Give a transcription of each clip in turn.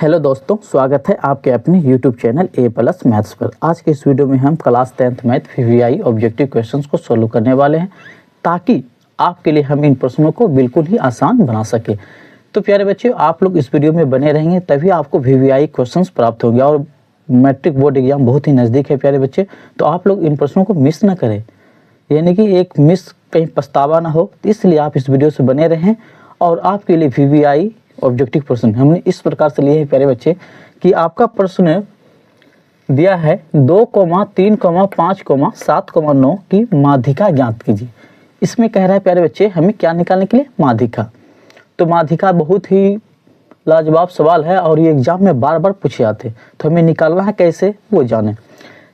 Hello दोस्तों, स्वागत है आपके अपने YouTube चैनल A+ मैथ्स पर। आज के इस वीडियो में हम class 10th math VVI objective questions को सोल्व करने वाले हैं ताकि आपके लिए हम इन प्रश्नों को बिल्कुल ही आसान बना सके। तो प्यारे बच्चे, आप लोग इस वीडियो में बने रहेंगे तभी आपको VVI क्वेश्चंस प्राप्त होंगे और मैट्रिक बोर्ड एग्जाम बहुत ही नज़दीक है प्यारे बच्चे, तो आप लोग इन प्रश्नों को मिस ना करें, यानी कि एक मिस कहीं पछतावा ना हो। इसलिए आप इस वीडियो से बने रहें और आपके लिए VVI ऑब्जेक्टिव प्रश्न हमने इस प्रकार से लिए हैं प्यारे बच्चे कि आपका प्रश्न दिया है 2, 3, 5, 7, 9 की माध्यिका ज्ञात कीजिए। इसमें कह रहा है प्यारे बच्चे हमें क्या निकालने के लिए, माध्यिका। तो माध्यिका बहुत ही लाजवाब सवाल है और ये एग्जाम में बार बार पूछे जाते हैं, तो हमें निकालना है कैसे वो जाने।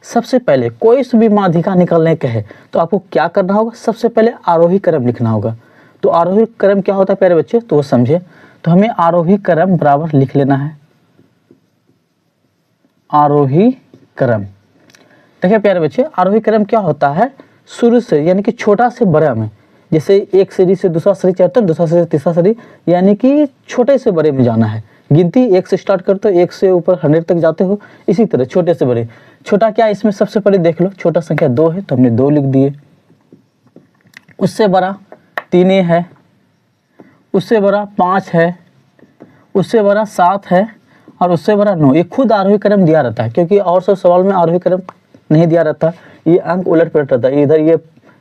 सबसे पहले कोई सी भी माध्यिका निकालने कहे तो आपको क्या करना होगा, सबसे पहले आरोही क्रम लिखना होगा। तो आरोही क्रम क्या होता है प्यारे बच्चे, तो वो समझे। तो हमें आरोही क्रम बराबर लिख लेना है, आरोही क्रम। देखिए प्यारे बच्चे, आरोही क्रम क्या होता है, शुरू से यानी कि छोटा से बड़ा में, जैसे एक सीढ़ी से दूसरा सीढ़ी चढ़ते हैं, दूसरा सीढ़ी से तीसरा सीढ़ी, यानी कि छोटे से बड़े में जाना है। गिनती 1 से स्टार्ट करते हो, 1 से ऊपर 100 तक जाते हो, इसी तरह छोटे से बड़े। छोटा क्या, इसमें सबसे पहले देख लो, छोटा संख्या 2 है तो हमने 2 लिख दिए। उससे बड़ा 3 है, उससे बड़ा 5 है, उससे बड़ा 7 है और उससे बड़ा 9। ये खुद आरोही क्रम दिया रहता है, क्योंकि और सब सवाल में आरोही क्रम नहीं दिया रहता, ये अंक उलट पलट रहता है। इधर ये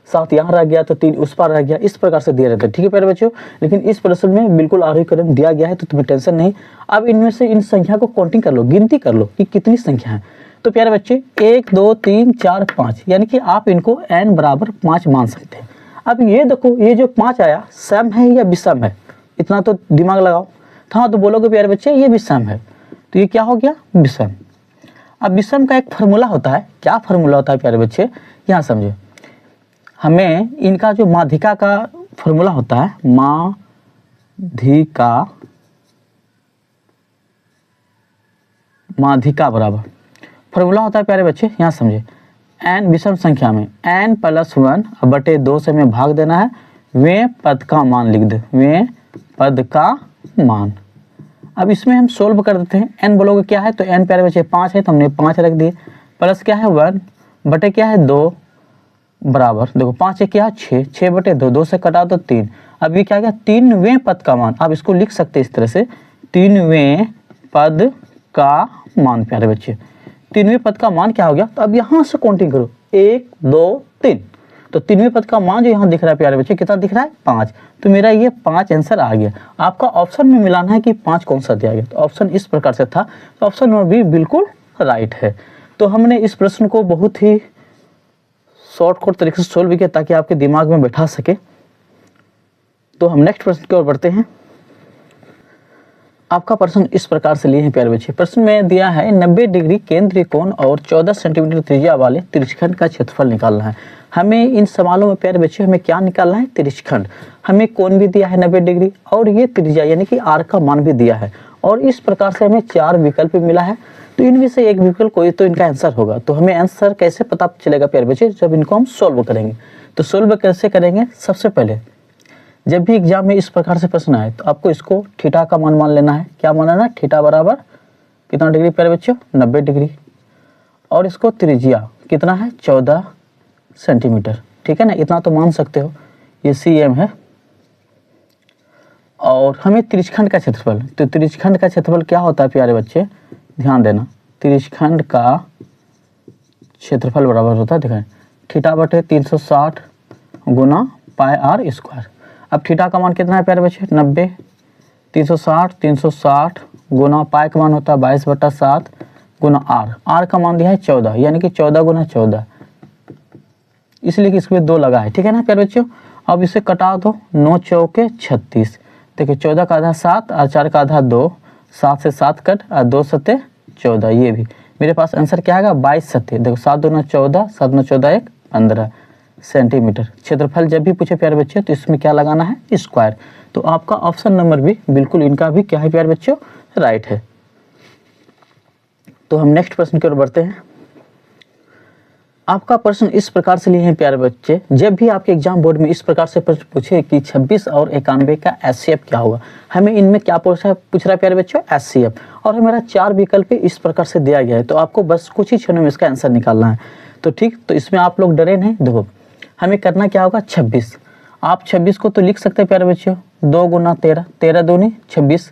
7 यहाँ रह गया तो 3 उस पार रह गया, इस प्रकार से दिया रहता है। ठीक है प्यारे बच्चों, लेकिन इस प्रश्न में बिल्कुल आरोही क्रम दिया गया है, तो तुम्हें टेंशन नहीं। अब इनमें से इन संख्या को काउंटिंग कर लो, गिनती कर लो कि कितनी संख्या है। तो प्यारे बच्चे 1, 2, 3, 4, 5, यानी कि आप इनको n बराबर 5 मान सकते हैं। अब ये देखो, ये जो 5 आया सम है या विषम है, इतना तो दिमाग लगाओ। हाँ, तो बोलोगे प्यारे बच्चे ये विषम है, तो ये क्या हो गया, विषम। अब विषम का एक फार्मूला होता है, क्या फार्मूला होता है प्यारे बच्चे, यहाँ समझे। हमें इनका जो माध्यिका का फार्मूला होता है, माध्यिका बराबर फार्मूला होता है प्यारे बच्चे, यहाँ समझे। n विषम संख्या में n+1/2 से हमें भाग देना है, वे पद का मान लिख दे, वे पद का मान। अब इसमें हम सोल्व कर देते हैं। n बोलोगे क्या है, तो n प्यारे बच्चे 5 है तो हमने 5 रख दिए, प्लस क्या है 1 बटे क्या है 2 बराबर, देखो 5 क्या है 6, 6 बटे 2, 2 से कटा दो 3। अब ये क्या गया, 3वें पद का मान। आप इसको लिख सकते हैं इस तरह से, 3वें पद का मान। प्यारे बच्चे 3वें पद का मान क्या हो गया, तो अब यहाँ से काउंटिंग करो, 1, 2, 3। तो 3वें पद का मान जो यहाँ दिख रहा है प्यारे बच्चे, कितना दिख रहा है, 5। तो मेरा ये 5 आंसर आ गया। आपका ऑप्शन में मिलाना है कि 5 कौन सा दिया गया, तो ऑप्शन इस प्रकार से था, तो ऑप्शन में भी बिल्कुल राइट है। तो हमने इस प्रश्न को बहुत ही शॉर्टकट तरीके से सोल्व किया ताकि आपके दिमाग में बैठा सके। तो हम नेक्स्ट प्रश्न की ओर बढ़ते हैं। आपका प्रश्न इस प्रकार से लिए हैं प्यारे बच्चे। प्रश्न में दिया है 90 डिग्री केंद्रीय कोण और 14 सेंटीमीटर त्रिज्या वाले त्रिज्यखंड का क्षेत्रफल निकालना है। हमें इन सवालों में प्यारे बच्चे हमें क्या निकालना है, त्रिज्यखंड। हमें कोण भी दिया है 90 डिग्री और ये त्रिज्या यानी कि r का मान भी दिया है, और इस प्रकार से हमें 4 विकल्प मिला है। तो इनमें से एक विकल्प कोई तो इनका आंसर होगा। तो हमें आंसर कैसे पता चलेगा प्यारे बच्चे, जब इनको हम सोल्व करेंगे। तो सोल्व कैसे करेंगे, सबसे पहले जब भी एग्जाम में इस प्रकार से प्रश्न आए तो आपको इसको थीटा का मान लेना है। क्या मान लेना है, थीटा बराबर कितना डिग्री प्यारे बच्चों, 90 डिग्री। और इसको त्रिज्या कितना है, 14 सेंटीमीटर। ठीक है ना, इतना तो मान सकते हो, ये cm है। और हमें त्रिज्यखंड का क्षेत्रफल, तो त्रिज्यखंड का क्षेत्रफल क्या होता है प्यारे बच्चे, ध्यान देना। त्रिज्यखंड का क्षेत्रफल बराबर होता है, दिखाएं, थीटा बटे 360 गुना पाई r स्क्वायर। अब थीटा का मान कितना है प्यारे बच्चे, 90, 360 गुना पाई का मान होता है 22/7 गुना r का मान दिया है 14, यानी कि 14 गुना 14, इसलिए कि इसमें 2 लगा है। ठीक है ना प्यारे बच्चों। अब इसे कटा दो, 9 चौके 36। देखिए 14 का आधा 7 और 4 का आधा 2, 7 से 7 कट और 2 सत्ते 14। ये भी मेरे पास आंसर क्या आएगा, 22 सत्ते, देखो 7 दूना 14, 7 दूना 14, 1 15 सेंटीमीटर। क्षेत्रफल जब भी पूछे प्यारे बच्चे तो इसमें क्या लगाना है, स्क्वायर। तो आपका ऑप्शन नंबर भी बिल्कुल इनका भी क्या है प्यारे बच्चों, राइट है। तो हम नेक्स्ट प्रश्न की ओर बढ़ते हैं। आपका प्रश्न इस प्रकार से लिए हैं प्यारे बच्चे, जब भी आपके एग्जाम बोर्ड में इस प्रकार से प्रश्न पूछे कि 26 और 91 का एचसीएफ क्या होगा, हमें इनमें क्या पूछ रहा है प्यारे बच्चों, एचसीएफ, और हमारा 4 विकल्प इस प्रकार से दिया गया है। तो आपको बस कुछ ही क्षणों में इसका आंसर निकालना है। तो ठीक, तो इसमें आप लोग डरे नहीं। देखो हमें करना क्या होगा, 26, आप 26 को तो लिख सकते हैं प्यारे बच्चों 2 गुना 13, 13 दूनी 26।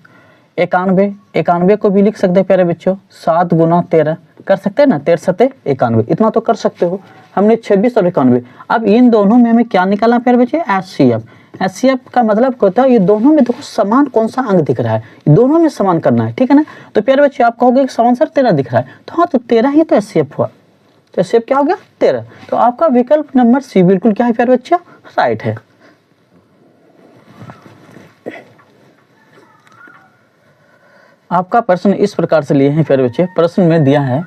91, 91 को भी लिख सकते हैं प्यारे बच्चों 7 गुना 13, कर सकते हैं ना, 13 सत्ते 91, इतना तो कर सकते हो। हमने 26 और 91, अब इन दोनों में हमें क्या निकालना प्यारे बच्चे, एचसीएफ। एचसीएफ का मतलब होता है ये दोनों में देखो समान कौन सा अंक दिख रहा है, दोनों में समान करना है, ठीक है ना। तो प्यारे बच्चे आप कहोगे कि समान सर 13 दिख रहा है, तो हाँ तो 13 ही तो एचसीएफ हुआ, तो एचसीएफ क्या हो गया 13। तो आपका विकल्प नंबर सी बिल्कुल क्या है प्यारे बच्चे, राइट है। आपका प्रश्न इस प्रकार से लिए हैं प्यारे बच्चे, प्रश्न में दिया है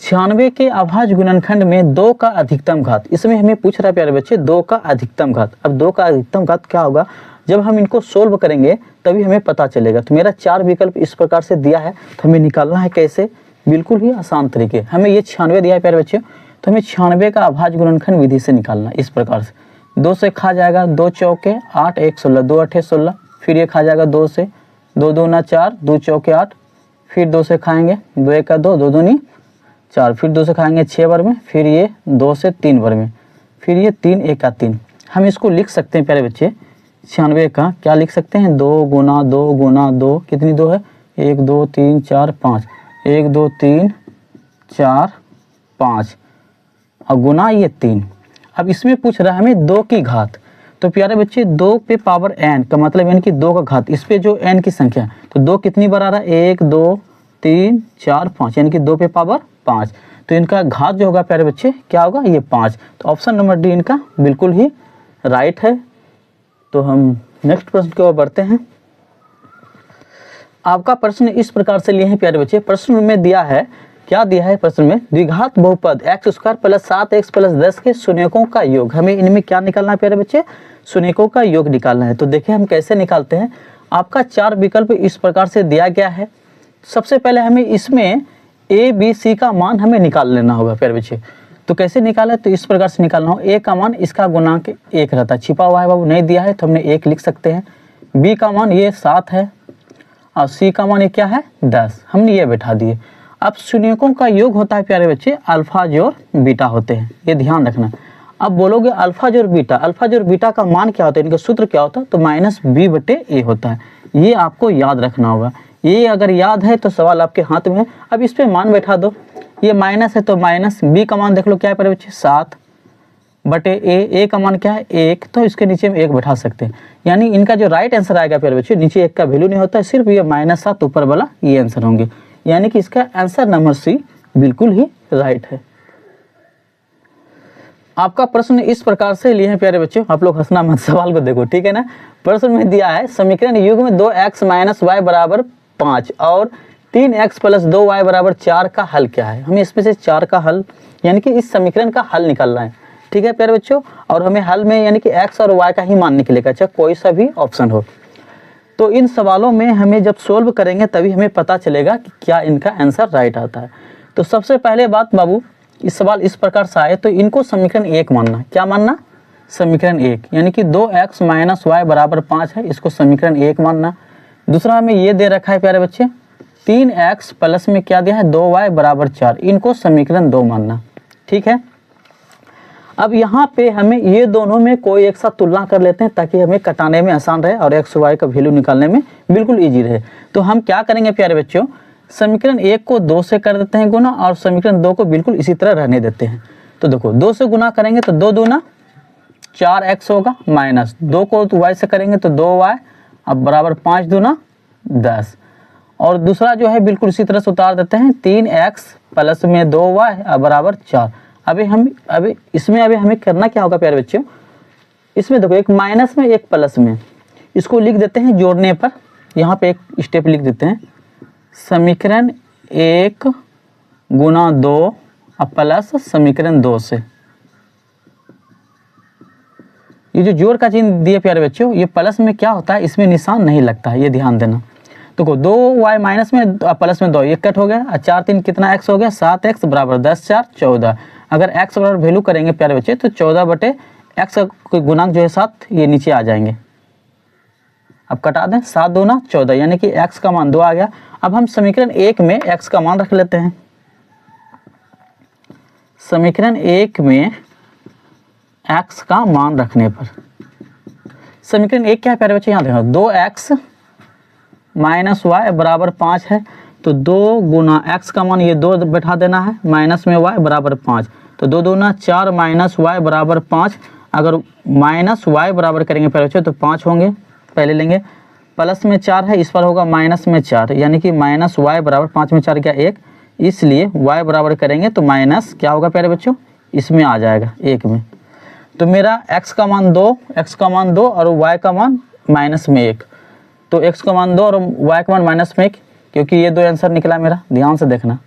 96 के अभाज्य गुणनखंड में 2 का अधिकतम घात। इसमें हमें पूछ रहा है प्यारे बच्चे 2 का अधिकतम घात। अब 2 का अधिकतम घात क्या होगा, जब हम इनको सोल्व करेंगे तभी हमें पता चलेगा। तो मेरा 4 विकल्प इस प्रकार से दिया है, तो हमें निकालना है कैसे, बिल्कुल ही आसान तरीके। हमें ये 96 दिया है प्यारे बच्चे, तो हमें 96 का अभाज्य गुणनखंड विधि से निकालना इस प्रकार से। 2 से खा जाएगा 2 चौके 8, 1 16, 2 8 16, फिर ये खा जाएगा 2 से, 2 दूना 4, 2 चौके 8, फिर 2 से खाएंगे 2 1 का 2, 2 दूनी 4, फिर 2 से खाएंगे 6 बार में, फिर ये 2 से 3 बार में, फिर ये 3 1 का 3। हम इसको लिख सकते हैं प्यारे बच्चे 96 का क्या लिख सकते हैं, 2 गुना 2 गुना 2, कितनी 2 है, 1 2 3 4 5, 1 2 3 4 5 और गुना ये 3। अब इसमें पूछ रहा है हमें 2 की घात। तो प्यारे बच्चे 2 पे पावर n का मतलब यानी कि 2 का घात, इस पे जो n की संख्या है, तो 2 कितनी बार आ रहा है, 1 2 3 4 5, यानी कि 2 पे पावर 5। तो इनका घात जो होगा प्यारे बच्चे क्या होगा, ये 5। तो ऑप्शन नंबर डी इनका बिल्कुल ही राइट है। तो हम नेक्स्ट प्रश्न की ओर बढ़ते हैं। आपका प्रश्न इस प्रकार से लिए हैं प्यारे बच्चे, प्रश्न में दिया है, क्या दिया है प्रश्न में, द्विघात बहुपद x² + 7x + 10 के शून्यकों का योग। हमें इनमें क्या निकालना है प्यारे बच्चे, शून्यकों का योग निकालना है। तो देखिए हम कैसे निकालते हैं। आपका 4 विकल्प इस प्रकार से दिया गया है। सबसे पहले हमें इसमें a b c का मान हमें निकाल लेना होगा प्यारे बच्चे। तो कैसे निकाला, तो इस प्रकार से निकालना हो, a का मान इसका गुणांक 1 रहता है, छिपा हुआ है बाबू नहीं दिया है तो हमने 1 लिख सकते हैं। b का मान ये 7 है और c का मान ये क्या है 10, हमने ये बैठा दिए। अब शून्यकों का योग होता है प्यारे बच्चे अल्फा जोड़ बीटा होते हैं, ये ध्यान रखना। अब बोलोगे अल्फा जोड़ बीटा, अल्फा जोड़ बीटा का मान क्या होता है, इनका सूत्र क्या होता है, तो -b/a होता है। ये आपको याद रखना होगा। ये अगर याद है तो सवाल आपके हाथ में है। अब इस पे मान बैठा दो, ये माइनस है तो माइनस, b का मान देख लो क्या है प्यारे बच्चे 7/a, a का मान क्या है 1, तो इसके नीचे में 1 बैठा सकते हैं। यानी इनका जो राइट आंसर आएगा प्यारे बच्चे, नीचे 1 का वैल्यू नहीं होता है, सिर्फ ये -7 ऊपर वाला ये आंसर होंगे। यानी कि इसका आंसर नंबर सी बिल्कुल ही राइट है। आपका प्रश्न इस प्रकार से लिए हैं प्यारे बच्चों, आप लोग हंसना मत, सवाल को देखो ठीक है ना। प्रश्न में दिया है समीकरण युग में 2x - y = 5 और 3x + 2y = 4 का हल क्या है। हमें इसमें से 4 का हल यानी कि इस समीकरण का हल निकालना है, ठीक है प्यारे बच्चों। और हमें हल में यानी कि x और y का ही मान निकलेगा, चाहे कोई सा भी ऑप्शन हो। तो इन सवालों में हमें जब सोल्व करेंगे तभी हमें पता चलेगा कि क्या इनका आंसर राइट आता है। तो सबसे पहले बात बाबू, इस सवाल इस प्रकार से आए तो इनको समीकरण 1 मानना। क्या मानना, समीकरण 1, यानी कि 2x - y = 5 है, इसको समीकरण 1 मानना। दूसरा हमें ये दे रखा है प्यारे बच्चे 3x प्लस में क्या दिया है 2y = 4, इनको समीकरण 2 मानना, ठीक है। अब यहाँ पे हमें ये दोनों में कोई एक साथ तुलना कर लेते हैं ताकि हमें कटाने में आसान रहे और x y का वैल्यू निकालने में बिल्कुल इजी रहे। तो हम क्या करेंगे प्यारे बच्चों, समीकरण 1 को 2 से कर देते हैं गुना और समीकरण 2 को बिल्कुल इसी तरह रहने देते हैं। तो देखो 2 से गुना करेंगे तो 2 दूना 4x होगा, माइनस 2 को y से करेंगे तो 2y, अब बराबर 5 दूना 10। और दूसरा जो है बिल्कुल इसी तरह से उतार देते हैं 3x प्लस में 2y बराबर 4। अभी इसमें हमें करना क्या होगा प्यारे बच्चों, इसमें देखो एक माइनस में एक प्लस में, इसको लिख देते हैं जोड़ने पर। यहाँ पे एक स्टेप लिख देते हैं, समीकरण 1 गुना 2 प्लस समीकरण 2 से। ये जो जोड़ का चिन्ह दिए प्यारे बच्चों, ये प्लस में क्या होता है, इसमें निशान नहीं लगता है, ये ध्यान देना। देखो 2y माइनस में प्लस में 2, ये कट हो गया, 4 3 कितना x हो गया 7x बराबर 10 4 14। अगर x बराबर वैल्यू करेंगे प्यारे बच्चे तो 14/x का कोई गुणांक जो है 7 ये नीचे आ जाएंगे। अब कटा दें, 7 दूना 14 यानी कि x का मान 2 आ गया। अब हम समीकरण 1 में x का मान रख लेते हैं। समीकरण 1 में x का मान रखने पर समीकरण 1 क्या है प्यारे बच्चे, यहाँ देखो 2x माइनस वाई बराबर 5 है, तो 2 गुना x का मान ये 2 बैठा देना है, माइनस में y बराबर 5, तो 2 दूना 4 माइनस वाई बराबर 5। अगर माइनस वाई बराबर करेंगे प्यारे बच्चे तो 5 होंगे, पहले लेंगे। प्लस में 4 है, इस पर होगा माइनस में 4, यानी कि माइनस वाई बराबर 5 में 4 क्या 1, इसलिए y बराबर करेंगे तो माइनस क्या होगा प्यारे बच्चों, इसमें आ जाएगा 1 में। तो मेरा x का मान 2 और y का मान माइनस में 1, तो x का मान 2 और y का मान माइनस में 1, क्योंकि ये 2 आंसर निकला मेरा। ध्यान से देखना,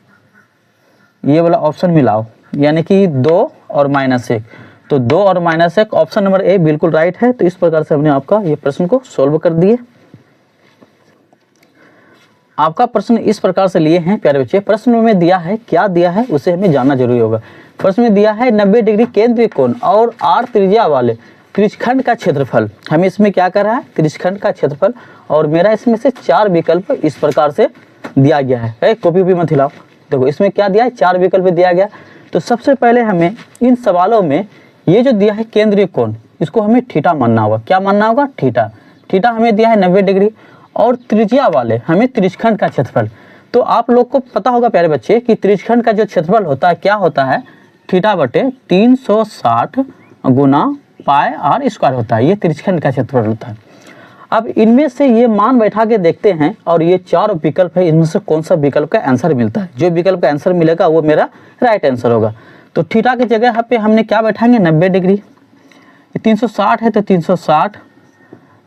ये वाला ऑप्शन मिलाओ, यानी कि 2 और -1, तो 2 और -1 ऑप्शन नंबर ए बिल्कुल राइट है। तो इस प्रकार से हमने आपका ये प्रश्न को सोल्व कर दिए। आपका प्रश्न इस प्रकार से लिए हैं प्यारे बच्चे। प्रश्न में दिया है, क्या दिया है उसे हमें जानना जरूरी होगा। प्रश्न में दिया है 90 डिग्री केंद्रीय कोण और r त्रिज्या वाले त्रिज्यखंड का क्षेत्रफल। हमें इसमें क्या कर रहा है, त्रिज्यखंड का क्षेत्रफल, और मेरा इसमें से 4 विकल्प इस प्रकार से दिया गया है। कॉपी भी मत हिलाओ, देखो इसमें क्या दिया है, 4 विकल्प दिया गया। तो सबसे पहले हमें इन सवालों में ये जो दिया है केंद्रीय कोण, इसको हमें थीटा मानना होगा। क्या मानना होगा, थीटा। थीटा हमें दिया है 90 डिग्री, और त्रिज्या वाले हमें त्रिज्यखंड का क्षेत्रफल। तो आप लोग को पता होगा प्यारे बच्चे कि त्रिज्यखंड का जो क्षेत्रफल होता है क्या होता है, θ/360 गुना पाई r स्क्वायर होता है। ये त्रिज्यखंड का क्षेत्रफल होता है। अब इनमें से ये मान बैठा के देखते हैं, और ये 4 विकल्प है, इनमें से कौन सा विकल्प का आंसर मिलता है। जो विकल्प का आंसर मिलेगा वो मेरा राइट आंसर होगा। तो थीटा की जगह पे हमने क्या बैठाएंगे, 90 डिग्री। 360 है तो 360,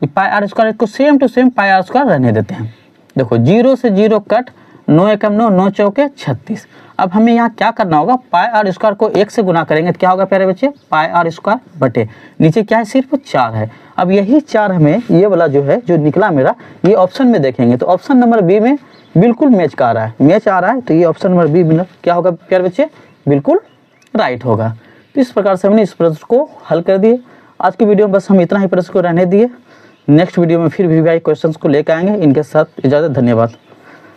पाई r स्क्वायर को same to same pi r square रहने देते हैं। देखो 0 से 0 कट, 9 एकम 9, 9 चौके 36। अब हमें यहाँ क्या करना होगा, पाई r स्क्वायर को 1 से गुना करेंगे तो क्या होगा प्यारे बच्चे, पाई r स्क्वायर बटे नीचे क्या है, सिर्फ 4 है। अब यही 4 हमें ये वाला जो है जो निकला मेरा, ये ऑप्शन में देखेंगे तो ऑप्शन नंबर बी में बिल्कुल मैच का आ रहा है, मैच आ रहा है। तो ये ऑप्शन नंबर बी में क्या होगा प्यारे बच्चे, बिल्कुल राइट होगा। तो इस प्रकार से हमने इस प्रश्न को हल कर दिए। आज की वीडियो में बस हम इतना ही प्रश्न को रहने दिए। नेक्स्ट वीडियो में फिर भी क्वेश्चंस को लेकर आएंगे। इनके साथ इजाज़त, धन्यवाद।